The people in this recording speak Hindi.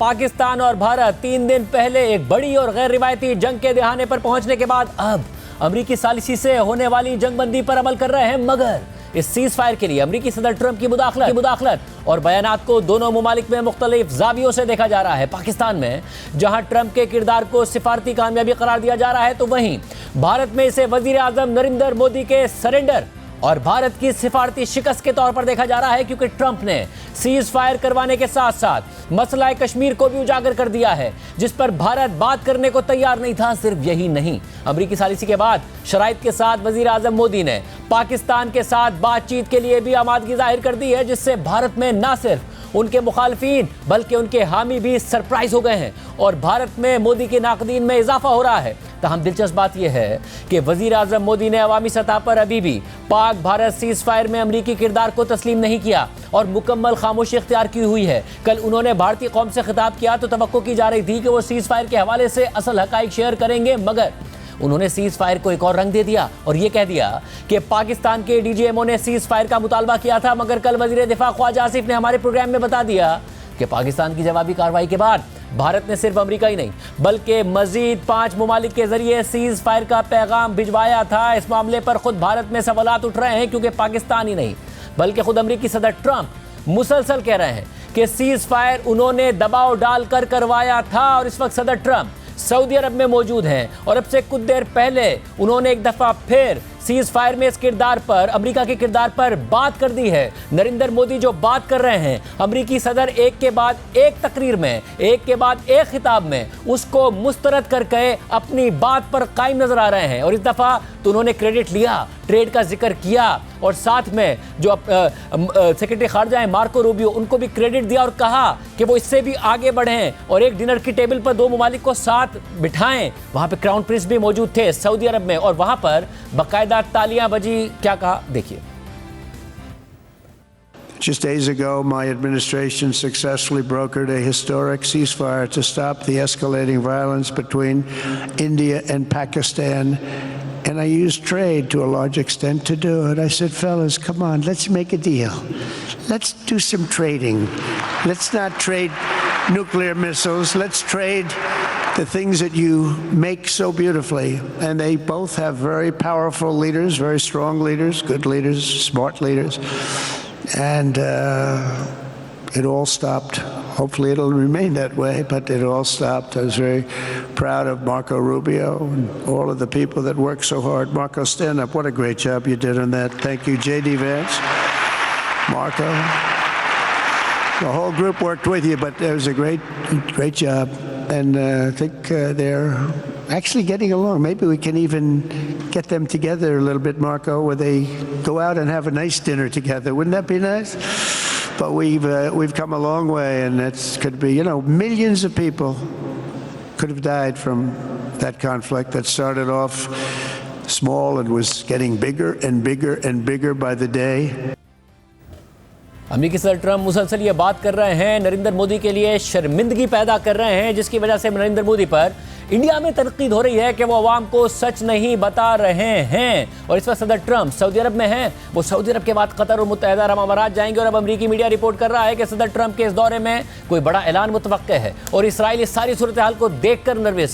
पाकिस्तान और भारत 3 दिन पहले एक बड़ी और गैर रिवायती जंग के दहाने पर पहुंचने के बाद अब अमेरिकी सालिसी से होने वाली जंगबंदी पर अमल कर रहे हैं। मगर इस सीज फायर के लिए अमेरिकी सदर ट्रंप की मुदाखलत और बयानात को दोनों मुमालिक में मुख्तलिफ जावियों से देखा जा रहा है। पाकिस्तान में जहां ट्रंप के किरदार को सिफारती कामयाबी करार दिया जा रहा है, तो वहीं भारत में इसे वजीर आजम नरेंद्र मोदी के सरेंडर और भारत की सिफारती शिकस्त के तौर पर देखा जा रहा है, क्योंकि ट्रंप ने सीज फायर करवाने के साथ साथ मसला कश्मीर को भी उजागर कर दिया है, जिस पर भारत बात करने को तैयार नहीं था। सिर्फ यही नहीं, अमेरिकी सालिसी के बाद शराइत के साथ वजीर आजम मोदी ने पाकिस्तान के साथ बातचीत के लिए भी आमादगी जाहिर कर दी है, जिससे भारत में न सिर्फ उनके मुखालफीन बल्कि उनके हामी भी सरप्राइज हो गए हैं और भारत में मोदी के नाकदीन में इजाफा हो रहा है। तहम दिलचस्प बात यह है कि वजीर आजम मोदी ने अवामी सतह पर अभी भी पाक भारत सीज फायर में अमरीकी किरदार को तस्लीम नहीं किया और मुकम्मल खामोशी इख्तियार की हुई है। कल उन्होंने भारतीय कौम से खिताब किया तो तवक्को की जा रही थी कि वो सीज फायर के हवाले से असल हकाइक शेयर करेंगे, मगर उन्होंने सीज फायर को एक और रंग दे दिया और यह कह दिया कि पाकिस्तान के डीजीएमओ ने सीज फायर का मुतालबा किया था, मगर कल वजीर दिफा ख्वाजा आसिफ ने हमारे प्रोग्राम में बता दिया कि पाकिस्तान की जवाबी कार्रवाई के बाद भारत ने सिर्फ अमेरिका ही नहीं बल्कि मजीद 5 मुमालिक के जरिए सीज फायर का पैगाम भिजवाया था। इस मामले पर खुद भारत में सवालात उठ रहे हैं, क्योंकि पाकिस्तान ही नहीं बल्कि खुद अमेरिकी सदर ट्रंप मुसलसल कह रहे हैं कि सीज फायर उन्होंने दबाव डालकर करवाया था और इस वक्त सदर ट्रंप सऊदी अरब में मौजूद हैं और अब से कुछ देर पहले उन्होंने एक दफा फिर सीज फायर में इस किरदार पर, अमेरिका के किरदार पर बात कर दी है। नरेंद्र मोदी जो बात कर रहे हैं, अमेरिकी सदर एक के बाद एक तकरीर में, एक के बाद एक खिताब में उसको मुस्तरद करके अपनी बात पर कायम नजर आ रहे हैं। और इस दफा तो उन्होंने क्रेडिट लिया, ट्रेड का जिक्र किया और साथ में जो सेक्रेटरी खारजा है मार्को रूबियो, उनको भी क्रेडिट दिया और कहा कि वो इससे भी आगे बढ़ें और एक डिनर की टेबल पर 2 मुमालिक को साथ बिठाएं। वहां पे क्राउन प्रिंस भी मौजूद थे सऊदी अरब में और वहां पर बाकायदा तालियां बजी। क्या कहा, देखिए। Just days ago, my administration successfully brokered a historic ceasefire to stop the escalating violence between India and Pakistan. And I used trade to a large extent to do it. I said, fellas, come on, let's make a deal. Let's do some trading. Let's not trade nuclear missiles. Let's trade the things that you make so beautifully. And they both have very powerful leaders, very strong leaders, good leaders, smart leaders. And it all stopped. Hopefully it'll remain that way, but it all stopped. I was very proud of Marco Rubio and all of the people that worked so hard. Marco, stand up. What a great job you did on that. Thank you, J.D. Vance, Marco. The whole group worked with you, but it was a great job. And I think they're actually getting along. Maybe we can even get them together a little bit, Marco, where they go out and have a nice dinner together. Wouldn't that be nice? But we've come a long way, and it could be, millions of people could have died from that conflict that started off small and was getting bigger and bigger and bigger by the day. अमेरिकी सदर ट्रंप मुसलसल ये बात कर रहे हैं, नरेंद्र मोदी के लिए शर्मिंदगी पैदा कर रहे हैं, जिसकी वजह से नरेंद्र मोदी पर इंडिया में तनकीद हो रही है कि वो अवाम को सच नहीं बता रहे हैं। और इस वक्त सदर ट्रंप सऊदी अरब में हैं। वो सऊदी अरब के बाद कतर और मुत्तहिदा अरब अमारात जाएंगे और अब अमेरिकी मीडिया रिपोर्ट कर रहा है कि सदर ट्रंप के इस दौरे में कोई बड़ा ऐलान मुतवक्के है और इसराइल इस सारी सूरत हाल को देखकर नर्वस है।